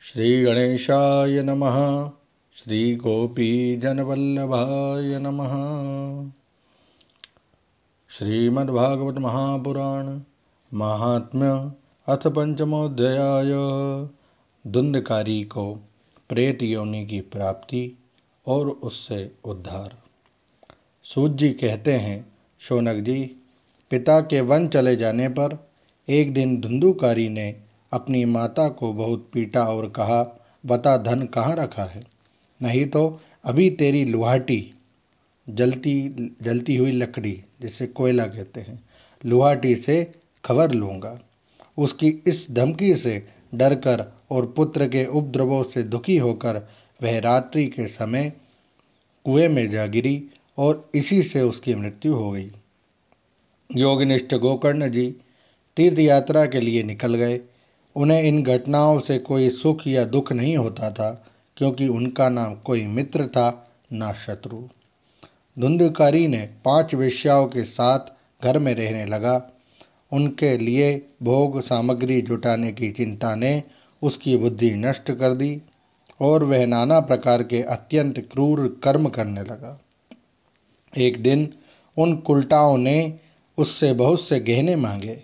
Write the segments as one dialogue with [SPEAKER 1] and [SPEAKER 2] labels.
[SPEAKER 1] श्री गणेशाय नमः। श्री गोपीजनवल्लभाय नमः। श्रीमद्भागवत महापुराण महात्म्य अथ पंचमोध्याय। धुंधकारी को प्रेत योनि की प्राप्ति और उससे उद्धार। सूत जी कहते हैं, शौनक जी, पिता के वन चले जाने पर एक दिन धुंधुकारी ने अपनी माता को बहुत पीटा और कहा, बता धन कहाँ रखा है, नहीं तो अभी तेरी लुहाटी जलती हुई लकड़ी, जिसे कोयला कहते हैं, लुहाटी से खबर लूँगा। उसकी इस धमकी से डरकर और पुत्र के उपद्रवों से दुखी होकर वह रात्रि के समय कुएं में जा गिरी और इसी से उसकी मृत्यु हो गई। योगनिष्ठ गोकर्ण जी तीर्थ यात्रा के लिए निकल गए। उन्हें इन घटनाओं से कोई सुख या दुख नहीं होता था, क्योंकि उनका नाम कोई मित्र था ना शत्रु। धुंधुकारी ने 5 वेश्याओं के साथ घर में रहने लगा। उनके लिए भोग सामग्री जुटाने की चिंता ने उसकी बुद्धि नष्ट कर दी और वह नाना प्रकार के अत्यंत क्रूर कर्म करने लगा। एक दिन उन कुलटाओं ने उससे बहुत से गहने मांगे।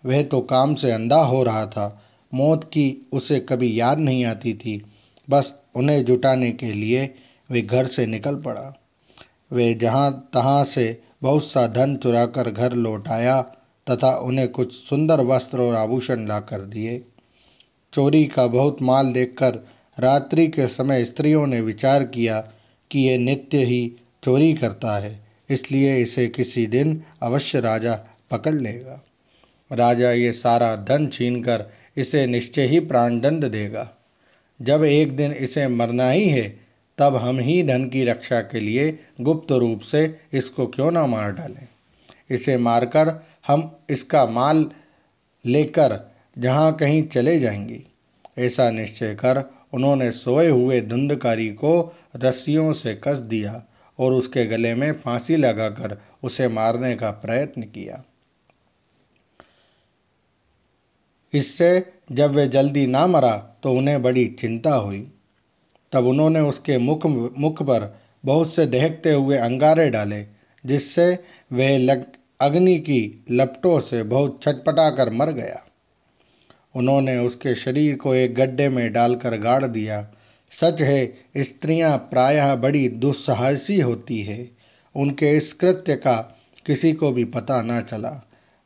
[SPEAKER 1] वह तो काम से अंधा हो रहा था, मौत की उसे कभी याद नहीं आती थी। बस उन्हें जुटाने के लिए वे घर से निकल पड़ा। वे जहाँ तहाँ से बहुत सा धन चुराकर घर लौट आया तथा उन्हें कुछ सुंदर वस्त्र और आभूषण ला कर दिए। चोरी का बहुत माल देखकर रात्रि के समय स्त्रियों ने विचार किया कि यह नित्य ही चोरी करता है, इसलिए इसे किसी दिन अवश्य राजा पकड़ लेगा। राजा ये सारा धन छीनकर इसे निश्चय ही प्राणदंड देगा। जब एक दिन इसे मरना ही है, तब हम ही धन की रक्षा के लिए गुप्त रूप से इसको क्यों ना मार डालें। इसे मारकर हम इसका माल लेकर जहाँ कहीं चले जाएंगे। ऐसा निश्चय कर उन्होंने सोए हुए धुंधकारी को रस्सियों से कस दिया और उसके गले में फांसी लगाकर उसे मारने का प्रयत्न किया। इससे जब वे जल्दी ना मरा तो उन्हें बड़ी चिंता हुई। तब उन्होंने उसके मुख पर बहुत से दहकते हुए अंगारे डाले, जिससे वह अग्नि की लपटों से बहुत छटपटाकर मर गया। उन्होंने उसके शरीर को एक गड्ढे में डालकर गाड़ दिया। सच है, स्त्रियां प्रायः बड़ी दुस्साहसी होती है। उनके इस कृत्य का किसी को भी पता न चला।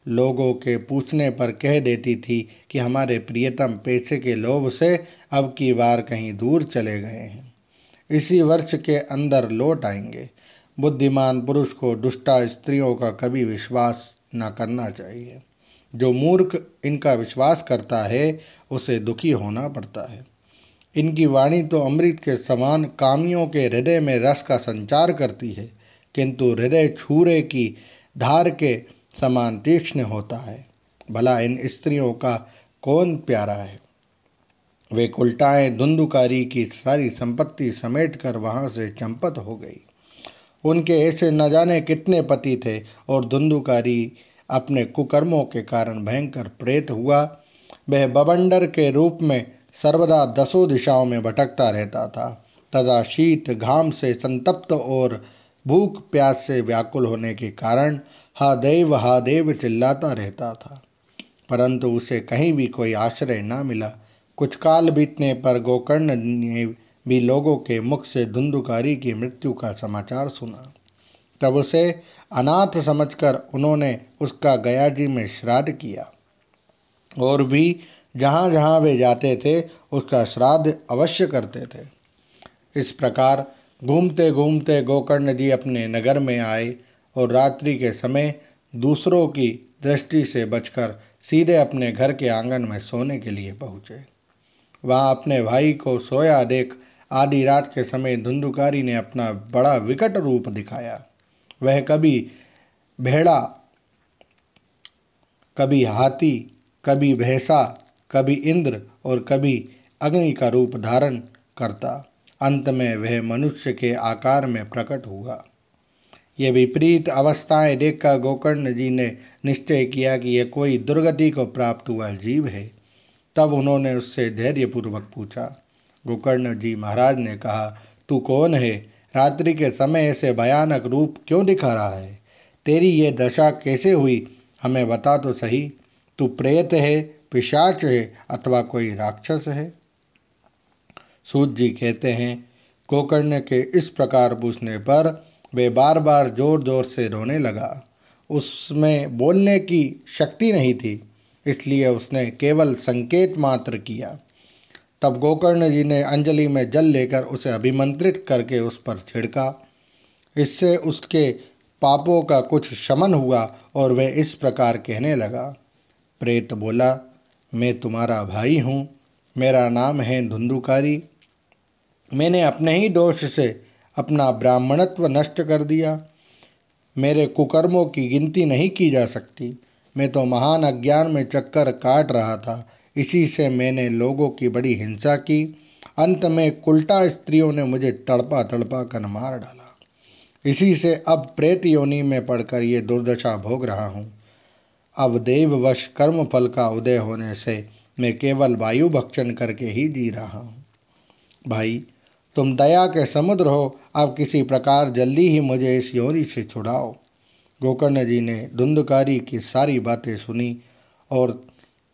[SPEAKER 1] लोगों के पूछने पर कह देती थी कि हमारे प्रियतम पैसे के लोभ से अब की बार कहीं दूर चले गए हैं, इसी वर्ष के अंदर लौट आएंगे। बुद्धिमान पुरुष को दुष्टा स्त्रियों का कभी विश्वास न करना चाहिए। जो मूर्ख इनका विश्वास करता है उसे दुखी होना पड़ता है। इनकी वाणी तो अमृत के समान कामियों के हृदय में रस का संचार करती है, किंतु हृदय छुरे की धार के समान तीक्ष्ण होता है। भला इन स्त्रियों का कौन प्यारा है। वे कुलटाएं धुंधुकारी की सारी संपत्ति समेटकर वहां से चंपत हो गई। उनके ऐसे न जाने कितने पति थे और धुंधुकारी अपने कुकर्मों के कारण भयंकर प्रेत हुआ। वह बवंडर के रूप में सर्वदा 10 दिशाओं में भटकता रहता था तथा शीत घाम से संतप्त और भूख प्यास से व्याकुल होने के कारण हा देव चिल्लाता रहता था, परंतु उसे कहीं भी कोई आश्रय न मिला। कुछ काल बीतने पर गोकर्ण ने भी लोगों के मुख से धुंधुकारी की मृत्यु का समाचार सुना। तब उसे अनाथ समझकर उन्होंने उसका गया जी में श्राद्ध किया और भी जहाँ जहाँ वे जाते थे उसका श्राद्ध अवश्य करते थे। इस प्रकार घूमते घूमते गोकर्ण जी अपने नगर में आए और रात्रि के समय दूसरों की दृष्टि से बचकर सीधे अपने घर के आंगन में सोने के लिए पहुँचे। वहाँ अपने भाई को सोया देख आधी रात के समय धुंधुकारी ने अपना बड़ा विकट रूप दिखाया। वह कभी भेड़ा, कभी हाथी, कभी भैंसा, कभी इंद्र और कभी अग्नि का रूप धारण करता। अंत में वह मनुष्य के आकार में प्रकट हुआ। ये विपरीत अवस्थाएं देखकर गोकर्ण जी ने निश्चय किया कि यह कोई दुर्गति को प्राप्त हुआ जीव है। तब उन्होंने उससे धैर्यपूर्वक पूछा। गोकर्ण जी महाराज ने कहा, तू कौन है? रात्रि के समय ऐसे भयानक रूप क्यों दिखा रहा है? तेरी ये दशा कैसे हुई, हमें बता तो सही। तू प्रेत है, पिशाच है अथवा कोई राक्षस है? सूत जी कहते हैं, गोकर्ण के इस प्रकार पूछने पर वे बार बार जोर जोर से रोने लगा। उसमें बोलने की शक्ति नहीं थी, इसलिए उसने केवल संकेत मात्र किया। तब गोकर्ण जी ने अंजलि में जल लेकर उसे अभिमंत्रित करके उस पर छिड़का। इससे उसके पापों का कुछ शमन हुआ और वह इस प्रकार कहने लगा। प्रेत बोला, मैं तुम्हारा भाई हूँ, मेरा नाम है धुंधुकारी। मैंने अपने ही दोष से अपना ब्राह्मणत्व नष्ट कर दिया। मेरे कुकर्मों की गिनती नहीं की जा सकती। मैं तो महान अज्ञान में चक्कर काट रहा था, इसी से मैंने लोगों की बड़ी हिंसा की। अंत में कुल्टा स्त्रियों ने मुझे तड़पा तड़पा कर मार डाला। इसी से अब प्रेत योनि में पड़कर ये दुर्दशा भोग रहा हूँ। अब देववश कर्मफल का उदय होने से मैं केवल वायु भक्षण करके ही जी रहा हूँ। भाई, तुम दया के समुद्र हो, अब किसी प्रकार जल्दी ही मुझे इस योनि से छुड़ाओ। गोकर्ण जी ने धुंधुकारी की सारी बातें सुनी और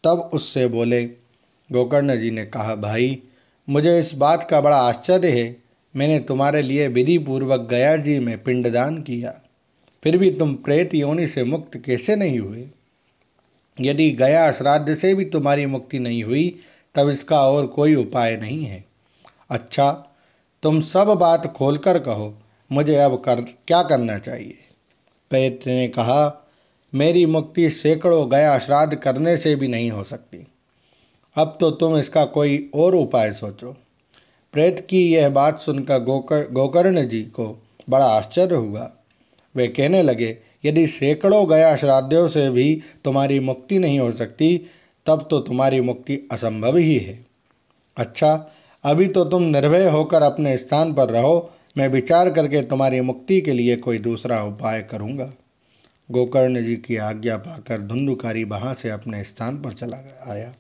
[SPEAKER 1] तब उससे बोले। गोकर्ण जी ने कहा, भाई, मुझे इस बात का बड़ा आश्चर्य है। मैंने तुम्हारे लिए विधि पूर्वक गया जी में पिंडदान किया, फिर भी तुम प्रेत योनि से मुक्त कैसे नहीं हुए? यदि गया श्राद्ध से भी तुम्हारी मुक्ति नहीं हुई, तब इसका और कोई उपाय नहीं है। अच्छा, तुम सब बात खोलकर कहो, मुझे अब क्या करना चाहिए? प्रेत ने कहा, मेरी मुक्ति सैकड़ों गया श्राद्ध करने से भी नहीं हो सकती। अब तो तुम इसका कोई और उपाय सोचो। प्रेत की यह बात सुनकर गोकर्ण जी को बड़ा आश्चर्य हुआ। वे कहने लगे, यदि सैकड़ों गया श्राद्धों से भी तुम्हारी मुक्ति नहीं हो सकती, तब तो तुम्हारी मुक्ति असंभव ही है। अच्छा, अभी तो तुम निर्भय होकर अपने स्थान पर रहो, मैं विचार करके तुम्हारी मुक्ति के लिए कोई दूसरा उपाय करूँगा। गोकर्ण जी की आज्ञा पाकर धुंधुकारी वहाँ से अपने स्थान पर चला आया।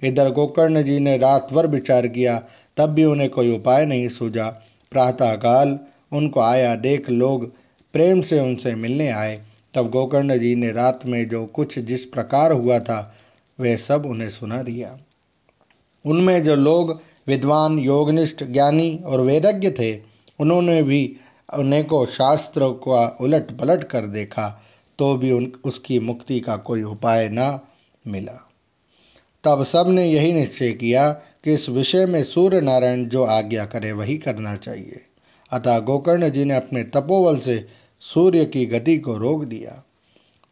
[SPEAKER 1] इधर गोकर्ण जी ने रात भर विचार किया, तब भी उन्हें कोई उपाय नहीं सूझा। प्रातःकाल उनको आया देख लोग प्रेम से उनसे मिलने आए। तब गोकर्ण जी ने रात में जो कुछ जिस प्रकार हुआ था वह सब उन्हें सुना दिया। उनमें जो लोग विद्वान, योगनिष्ठ, ज्ञानी और वैराग्य थे, उन्होंने भी अनेकों शास्त्रों का उलट पलट कर देखा, तो भी उसकी मुक्ति का कोई उपाय न मिला। तब सब ने यही निश्चय किया कि इस विषय में सूर्य नारायण जो आज्ञा करे वही करना चाहिए। अतः गोकर्ण जी ने अपने तपोबल से सूर्य की गति को रोक दिया।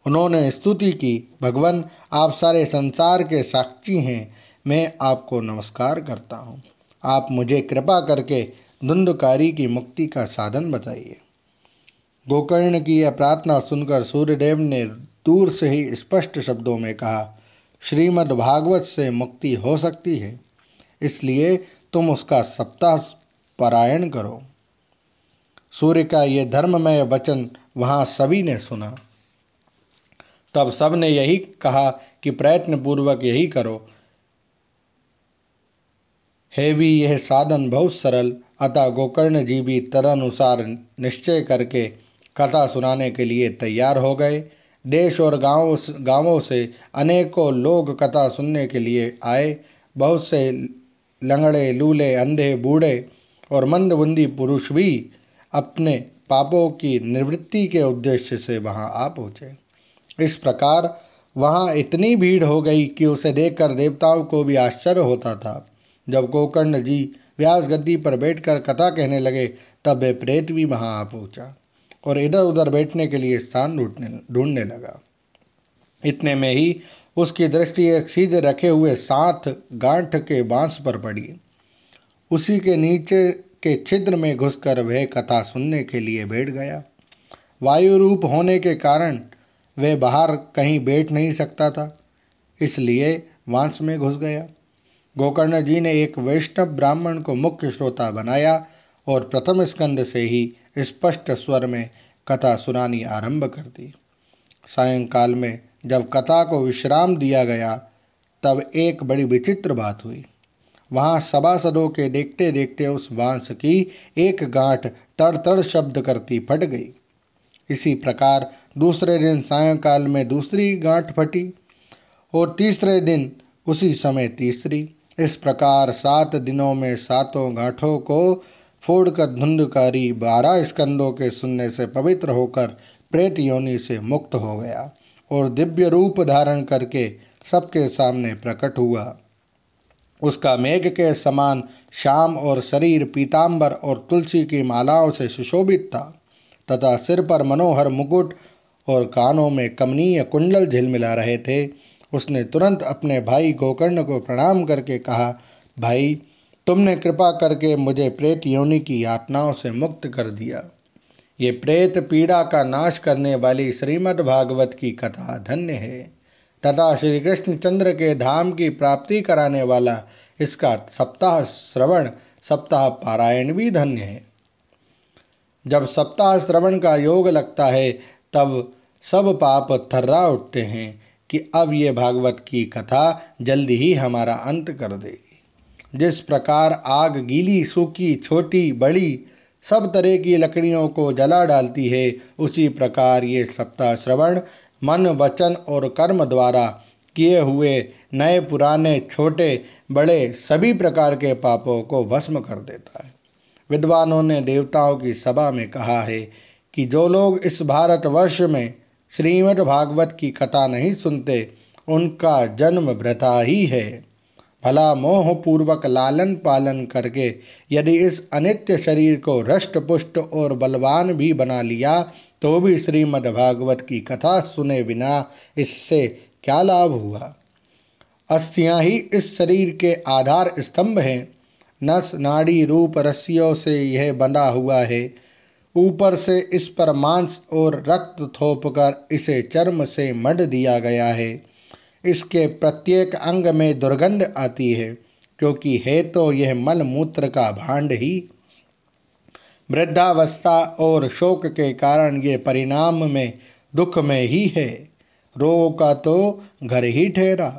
[SPEAKER 1] उन्होंने स्तुति की, भगवान, आप सारे संसार के साक्षी हैं, मैं आपको नमस्कार करता हूँ। आप मुझे कृपा करके धुंधुकारी की मुक्ति का साधन बताइए। गोकर्ण की यह प्रार्थना सुनकर सूर्यदेव ने दूर से ही स्पष्ट शब्दों में कहा, श्रीमद् भागवत से मुक्ति हो सकती है, इसलिए तुम उसका सप्ताह पारायण करो। सूर्य का ये धर्ममय वचन वहाँ सभी ने सुना। तब सब ने यही कहा कि प्रयत्न पूर्वक यही करो। है भी यह साधन बहुत सरल। अतः गोकर्ण जी भी तदनुसार निश्चय करके कथा सुनाने के लिए तैयार हो गए। देश और गांवों से अनेकों लोग कथा सुनने के लिए आए। बहुत से लंगड़े, लूले, अंधे, बूढ़े और मंदबुद्धि पुरुष भी अपने पापों की निवृत्ति के उद्देश्य से वहां आ पहुँचे। इस प्रकार वहां इतनी भीड़ हो गई कि उसे देखकर देवताओं को भी आश्चर्य होता था। जब गोकर्ण जी व्यास गद्दी पर बैठकर कथा कहने लगे, तब वह प्रेत भी वहां आ पहुंचा और इधर उधर बैठने के लिए स्थान ढूंढने लगा। इतने में ही उसकी दृष्टि एक सीधे रखे हुए 7 गांठ के बांस पर पड़ी। उसी के नीचे के छिद्र में घुसकर वह कथा सुनने के लिए बैठ गया। वायु रूप होने के कारण वह बाहर कहीं बैठ नहीं सकता था, इसलिए बांस में घुस गया। गोकर्ण जी ने एक वैष्णव ब्राह्मण को मुख्य श्रोता बनाया और प्रथम स्कंद से ही स्पष्ट स्वर में कथा सुनानी आरंभ कर दी। सायंकाल में जब कथा को विश्राम दिया गया, तब एक बड़ी विचित्र बात हुई। वहाँ सभासदों के देखते देखते उस बांस की एक गांठ तड़ तड़ शब्द करती फट गई। इसी प्रकार दूसरे दिन सायंकाल में दूसरी गांठ फटी और तीसरे दिन उसी समय तीसरी। इस प्रकार 7 दिनों में 7 गांठों को फोड़कर धुंधकारी 12 स्कंदों के सुनने से पवित्र होकर प्रेत योनि से मुक्त हो गया और दिव्य रूप धारण करके सबके सामने प्रकट हुआ। उसका मेघ के समान श्याम और शरीर पीतांबर और तुलसी की मालाओं से सुशोभित था तथा सिर पर मनोहर मुकुट और कानों में कमनीय कुंडल झिलमिला रहे थे। उसने तुरंत अपने भाई गोकर्ण को प्रणाम करके कहा, भाई, तुमने कृपा करके मुझे प्रेत योनि की यातनाओं से मुक्त कर दिया। ये प्रेत पीड़ा का नाश करने वाली श्रीमद् भागवत की कथा धन्य है तथा श्री कृष्णचंद्र के धाम की प्राप्ति कराने वाला इसका सप्ताह श्रवण सप्ताह पारायण भी धन्य है। जब सप्ताह श्रवण का योग लगता है तब सब पाप थर्रा उठते हैं कि अब ये भागवत की कथा जल्दी ही हमारा अंत कर देगी। जिस प्रकार आग गीली सूखी छोटी बड़ी सब तरह की लकड़ियों को जला डालती है, उसी प्रकार ये सप्ताह श्रवण मन वचन और कर्म द्वारा किए हुए नए पुराने छोटे बड़े सभी प्रकार के पापों को भस्म कर देता है। विद्वानों ने देवताओं की सभा में कहा है कि जो लोग इस भारतवर्ष में श्रीमद् भागवत की कथा नहीं सुनते उनका जन्म वृथा ही है। भला मोह पूर्वक लालन पालन करके यदि इस अनित्य शरीर को हृष्ट पुष्ट और बलवान भी बना लिया तो भी श्रीमद् भागवत की कथा सुने बिना इससे क्या लाभ हुआ। अस्थियां ही इस शरीर के आधार स्तंभ हैं। नस नाड़ी रूप रस्सियों से यह बंधा हुआ है। ऊपर से इस पर मांस और रक्त थोपकर इसे चर्म से मढ़ दिया गया है। इसके प्रत्येक अंग में दुर्गंध आती है क्योंकि है तो यह मल मूत्र का भांड ही। वृद्धावस्था और शोक के कारण ये परिणाम में दुख में ही है। रोग का तो घर ही ठहरा।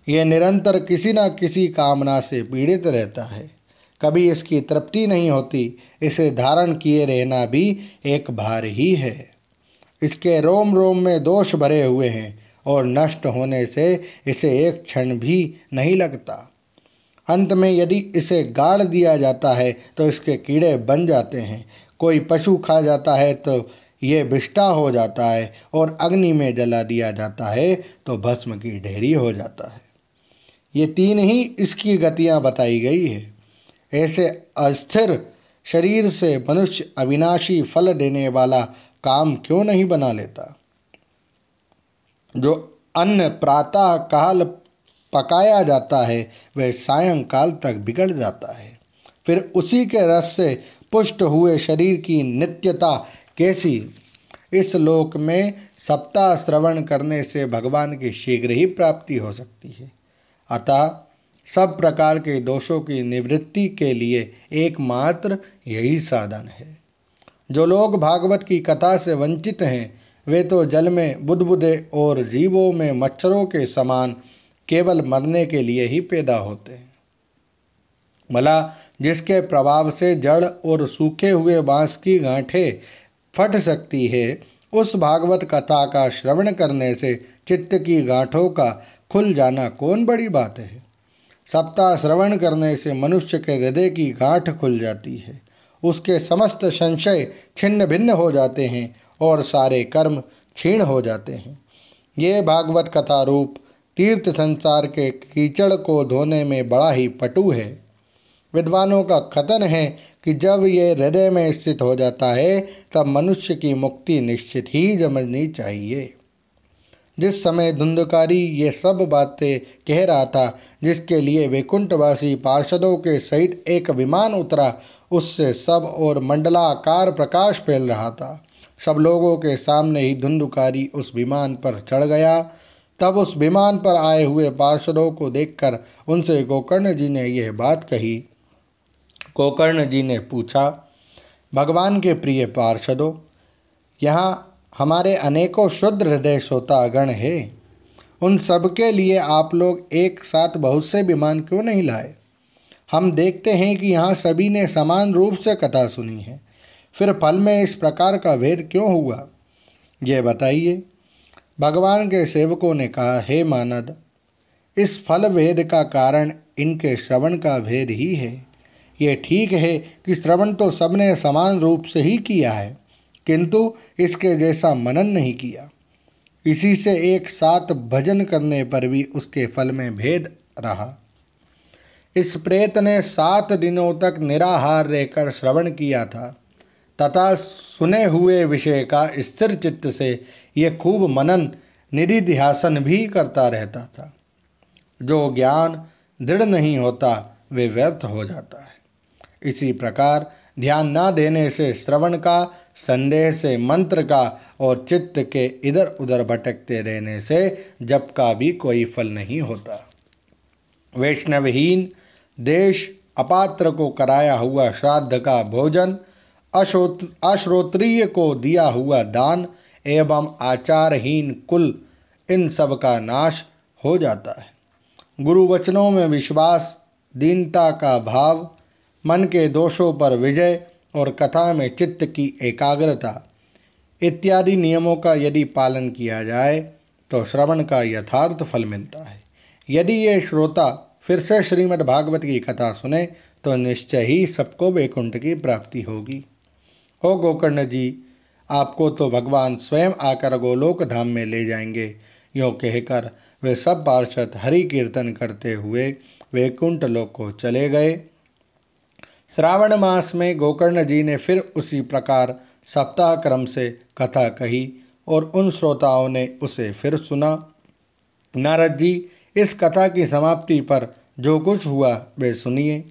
[SPEAKER 1] यह निरंतर किसी न किसी कामना से पीड़ित रहता है। कभी इसकी तृप्ति नहीं होती। इसे धारण किए रहना भी एक भार ही है। इसके रोम रोम में दोष भरे हुए हैं और नष्ट होने से इसे एक क्षण भी नहीं लगता। अंत में यदि इसे गाड़ दिया जाता है तो इसके कीड़े बन जाते हैं। कोई पशु खा जाता है तो ये विष्ठा हो जाता है और अग्नि में जला दिया जाता है तो भस्म की ढेरी हो जाता है। ये 3 ही इसकी गतियां बताई गई है। ऐसे अस्थिर शरीर से मनुष्य अविनाशी फल देने वाला काम क्यों नहीं बना लेता। जो अन्न प्रातः काल पकाया जाता है वह सायंकाल तक बिगड़ जाता है। फिर उसी के रस से पुष्ट हुए शरीर की नित्यता कैसी। इस लोक में सप्ताह श्रवण करने से भगवान की शीघ्र ही प्राप्ति हो सकती है। अतः सब प्रकार के दोषों की निवृत्ति के लिए एकमात्र यही साधन है। जो लोग भागवत की कथा से वंचित हैं वे तो जल में बुदबुदे और जीवों में मच्छरों के समान केवल मरने के लिए ही पैदा होते हैं। भला जिसके प्रभाव से जड़ और सूखे हुए बांस की गांठें फट सकती है, उस भागवत कथा का श्रवण करने से चित्त की गांठों का खुल जाना कौन बड़ी बात है। सप्ताह श्रवण करने से मनुष्य के हृदय की गांठ खुल जाती है। उसके समस्त संशय छिन्न भिन्न हो जाते हैं और सारे कर्म क्षीण हो जाते हैं। ये भागवत कथा रूप तीर्थ संसार के कीचड़ को धोने में बड़ा ही पटु है। विद्वानों का कथन है कि जब ये हृदय में स्थित हो जाता है तब मनुष्य की मुक्ति निश्चित ही समझनी चाहिए। जिस समय धुंधकारी ये सब बातें कह रहा था, जिसके लिए वैकुंठवासी पार्षदों के सहित एक विमान उतरा, उससे सब और मंडलाकार प्रकाश फैल रहा था। सब लोगों के सामने ही धुंधकारी उस विमान पर चढ़ गया। तब उस विमान पर आए हुए पार्षदों को देखकर उनसे गोकर्ण जी ने यह बात कही। गोकर्ण जी ने पूछा, भगवान के प्रिय पार्षदों, यहाँ हमारे अनेकों शुद्ध हृदय श्रोतागण हैं। उन सब के लिए आप लोग एक साथ बहुत से विमान क्यों नहीं लाए? हम देखते हैं कि यहाँ सभी ने समान रूप से कथा सुनी है, फिर फल में इस प्रकार का भेद क्यों हुआ, ये बताइए। भगवान के सेवकों ने कहा, हे मानद, इस फल भेद का कारण इनके श्रवण का भेद ही है। ये ठीक है कि श्रवण तो सबने समान रूप से ही किया है, किंतु इसके जैसा मनन नहीं किया। इसी से एक साथ भजन करने पर भी उसके फल में भेद रहा। इस प्रेत ने 7 दिनों तक निराहार रहकर श्रवण किया था तथा सुने हुए विषय का स्थिर चित्त से ये खूब मनन निधिध्यासन भी करता रहता था। जो ज्ञान दृढ़ नहीं होता वे व्यर्थ हो जाता है। इसी प्रकार ध्यान न देने से, श्रवण का, संदेह से, मंत्र का और चित्त के इधर उधर भटकते रहने से जप का भी कोई फल नहीं होता। वैष्णवहीन देश, अपात्र को कराया हुआ श्राद्ध का भोजन, अश्रोत्रिय को दिया हुआ दान एवं आचारहीन कुल, इन सब का नाश हो जाता है। गुरु वचनों में विश्वास, दीनता का भाव, मन के दोषों पर विजय और कथा में चित्त की एकाग्रता इत्यादि नियमों का यदि पालन किया जाए तो श्रवण का यथार्थ फल मिलता है। यदि ये श्रोता फिर से श्रीमद् भागवत की कथा सुने तो निश्चय ही सबको वैकुंठ की प्राप्ति होगी। हो गोकर्ण जी, आपको तो भगवान स्वयं आकर गोलोक धाम में ले जाएंगे। यों कहकर वे सब पार्षद हरि कीर्तन करते हुए वैकुंठ लोक को चले गए। श्रावण मास में गोकर्ण जी ने फिर उसी प्रकार सप्ताह क्रम से कथा कही और उन श्रोताओं ने उसे फिर सुना। नारद जी, इस कथा की समाप्ति पर जो कुछ हुआ वे सुनिए।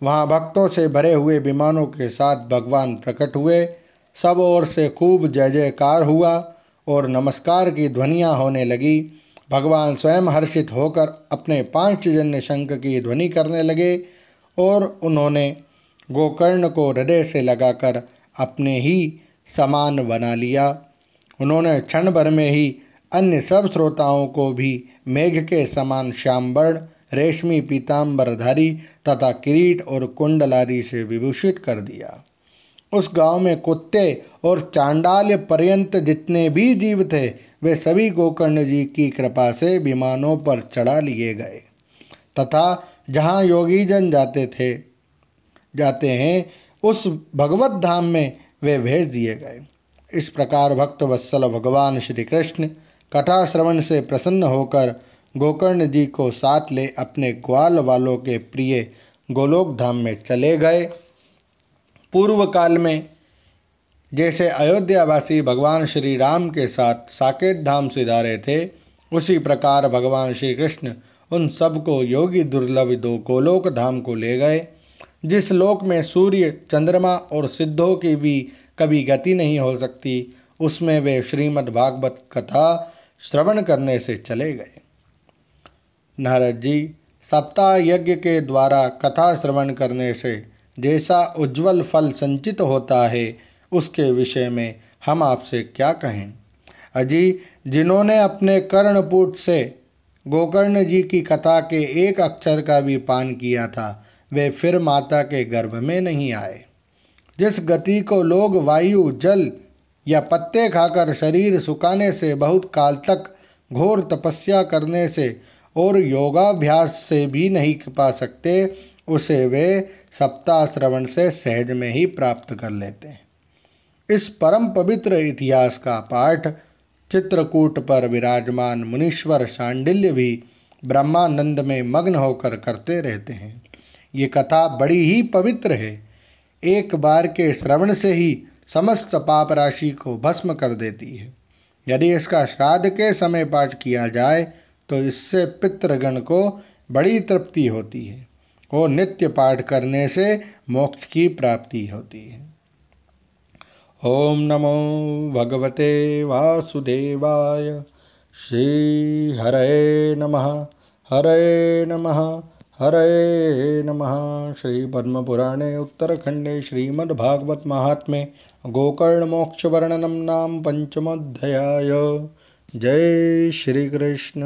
[SPEAKER 1] वहाँ भक्तों से भरे हुए विमानों के साथ भगवान प्रकट हुए। सब ओर से खूब जय जयकार हुआ और नमस्कार की ध्वनियाँ होने लगी। भगवान स्वयं हर्षित होकर अपने 5 जन्य शंख की ध्वनि करने लगे और उन्होंने गोकर्ण को हृदय से लगाकर अपने ही समान बना लिया। उन्होंने क्षण भर में ही अन्य सब श्रोताओं को भी मेघ के समान श्यामवर्ण, रेशमी पीताम्बरधारी तथा किरीट और कुंडलादि से विभूषित कर दिया। उस गांव में कुत्ते और चांडाल पर्यंत जितने भी जीव थे वे सभी गोकर्ण जी की कृपा से विमानों पर चढ़ा लिए गए तथा जहाँ योगीजन जाते हैं उस भगवत धाम में वे भेज दिए गए। इस प्रकार भक्त वत्सल भगवान श्री कृष्ण कथा श्रवण से प्रसन्न होकर गोकर्ण जी को साथ ले अपने ग्वाल वालों के प्रिय गोलोक धाम में चले गए। पूर्व काल में जैसे अयोध्यावासी भगवान श्री राम के साथ साकेत धाम सिधारे थे, उसी प्रकार भगवान श्री कृष्ण उन सबको योगी दुर्लभ 2 गोलोक धाम को ले गए, जिस लोक में सूर्य, चंद्रमा और सिद्धों की भी कभी गति नहीं हो सकती, उसमें वे श्रीमद् भागवत कथा श्रवण करने से चले गए। नारद जी, सप्ताह यज्ञ के द्वारा कथा श्रवण करने से जैसा उज्ज्वल फल संचित होता है उसके विषय में हम आपसे क्या कहें। अजी, जिन्होंने अपने कर्णपुट से गोकर्ण जी की कथा के एक अक्षर का भी पान किया था वे फिर माता के गर्भ में नहीं आए। जिस गति को लोग वायु, जल या पत्ते खाकर शरीर सुखाने से बहुत काल तक घोर तपस्या करने से और योगाभ्यास से भी नहीं पा सकते, उसे वे सप्ताह श्रवण से सहज में ही प्राप्त कर लेते हैं। इस परम पवित्र इतिहास का पाठ चित्रकूट पर विराजमान मुनीश्वर शांडिल्य भी ब्रह्मानंद में मग्न होकर करते रहते हैं। ये कथा बड़ी ही पवित्र है। एक बार के श्रवण से ही समस्त पाप राशि को भस्म कर देती है। यदि इसका श्राद्ध के समय पाठ किया जाए तो इससे पितृगण को बड़ी तृप्ति होती है और नित्य पाठ करने से मोक्ष की प्राप्ति होती है। ओम नमो भगवते वासुदेवाय। श्री हरे नमः। हरे नमः। हरे नमः। श्री पद्मपुराणे उत्तरखंडे श्रीमद्भागवत महात्म्ये गोकर्ण मोक्ष वर्णनम नाम पंचमोऽध्याय। जय श्री कृष्ण।